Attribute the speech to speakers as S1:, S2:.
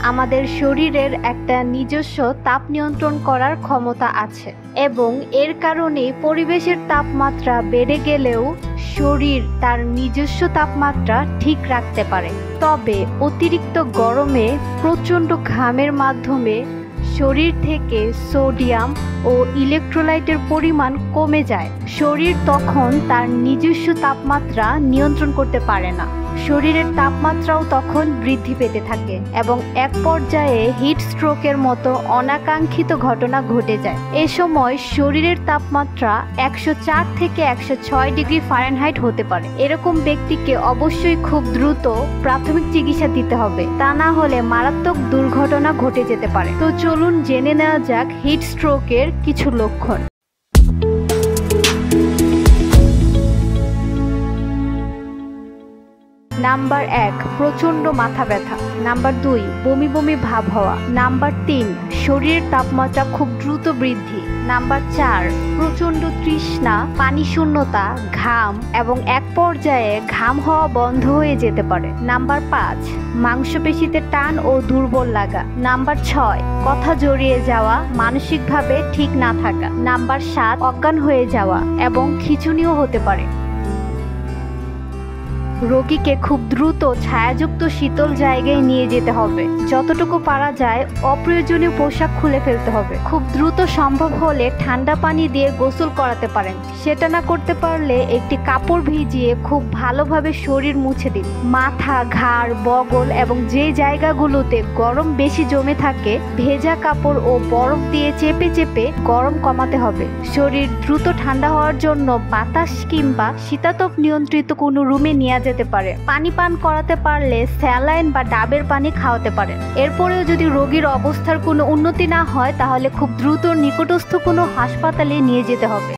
S1: আমাদের শরীরের একটা নিজস্ব তাপ নিয়ন্ত্রণ করার ক্ষমতা আছে এবং এর কারণে পরিবেশের তাপমাত্রা বেড়ে গেলেও শরীর তার নিজস্ব তাপমাত্রা ঠিক রাখতে পারে। তবে অতিরিক্ত গরমে প্রচণ্ড ঘামের মাধ্যমে শরীর থেকে সোডিয়াম ও ইলেকট্রোলাইটের পরিমাণ কমে যায়। শরীর তখন তার নিজস্ব তাপমাত্রা নিয়ন্ত্রণ করতে পারে না। শরীরের তাপমাত্রাও তখন বৃদ্ধি পেতে থাকে এবং এক পর্যায়ে হিট স্ট্রোকের মতো অনাকাঙ্ক্ষিত ঘটনা ঘটে যায়। এ সময় শরীরের তাপমাত্রা 104 থেকে 106 ডিগ্রি ফারেনহাইট হতে পারে। এরকম ব্যক্তিকে অবশ্যই খুব দ্রুত প্রাথমিক চিকিৎসা দিতে হবে, তা না হলে মারাত্মক দুর্ঘটনা ঘটে যেতে পারে। তো চলুন জেনে নেওয়া যাক হিট স্ট্রোকের কিছু লক্ষণ। নাম্বার 1, প্রচণ্ড মাথা ব্যথা। নাম্বার 2, বমি বমি ভাব হওয়া। নাম্বার 3, শরীরের তাপমাত্রা খুব দ্রুত বৃদ্ধি। নাম্বার 4, প্রচণ্ড তৃষ্ণা, পানি শূন্যতা, ঘাম এবং এক পর্যায়ে ঘাম হওয়া বন্ধ হয়ে যেতে পারে। নাম্বার 5, মাংসপেশিতে টান ও দুর্বল লাগা। নাম্বার 6, কথা জড়িয়ে যাওয়া, মানসিকভাবে ঠিক না থাকা। নাম্বার 7, অজ্ঞান হয়ে যাওয়া এবং খিঁচুনিও হতে পারে। রোগীকে খুব দ্রুত ছায়াযুক্ত শীতল জায়গায় নিয়ে যেতে হবে। যতটুকু পারা যায় অপ্রয়োজনীয় পোশাক খুলে ফেলতে হবে। খুব দ্রুত সম্ভব হলে ঠান্ডা পানি দিয়ে গোসল করাতে পারেন। সেটা না করতে পারলে একটি কাপড় ভিজিয়ে খুব ভালোভাবে শরীর মুছে দিন। মাথা, ঘাড়, বগল এবং যে জায়গাগুলোতে গরম বেশি জমে থাকে ভেজা কাপড় ও বরফ দিয়ে চেপে চেপে গরম কমাতে হবে। শরীর দ্রুত ঠান্ডা হওয়ার জন্য বাতাস কিংবা শীতাতপ নিয়ন্ত্রিত কোনো রুমে নিয়ে যেতে পারে। পানি পান করাতে পারলে স্যালাইন বা ডাবের পানি খাওয়াতে পারেন। এরপরেও যদি রোগীর অবস্থার কোনো উন্নতি না হয় তাহলে খুব দ্রুত নিকটস্থ কোনো হাসপাতালে নিয়ে যেতে হবে।